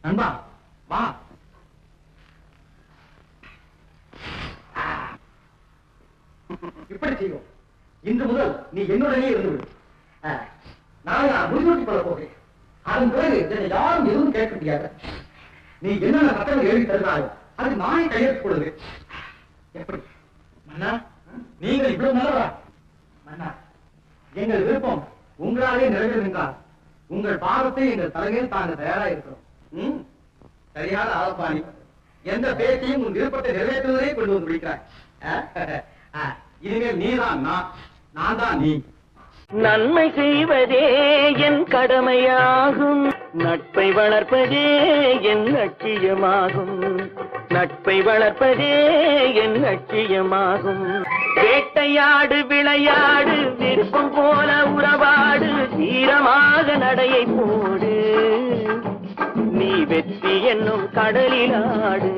நண்பா வா. இப்படி செய்வோம். இன்று முதல் நீ என்னுடனே இருந்து விடு. நான் முடிசூட்டி கொள்ள போகிறேன். அதன் பிறகு என்னை யாரும் எதுவும் கேட்க முடியாது. நீ என்னென்ன சட்டங்கள் எழுதி தருகிறாயோ அது நானே கையெழுத்து கொடுங்க. எப்படி மன்னா? நீங்கள் இவ்வளவு நல்லவரா? மன்னா, எங்கள் விருப்பம் உங்களாலே நிறைவேறுகின்றால் உங்கள் பாதத்தை எங்கள் தலைமையில் தாங்க தயாரா இருக்கிறோம். சரியான ஆலோசனை. எந்த பேச்சையும் உன் விருப்பத்தை நிறைவேற்றுவதே கொண்டு வந்து முடிக்கிறாய். இனிமேல் நீதான் நான் தான் நீ. நன்மை செய்வதே என் கடமையாகும், நட்பை வளர்ப்பதே என் லட்சியமாகும், நட்பை வளர்ப்பதே என் லட்சியமாகும். வேட்டையாடு விளையாடு விருப்பம் போல உறவாடு, தீரமாக நடையை போடு, நீ வெற்றி என்னும் கடலில் ஆடு.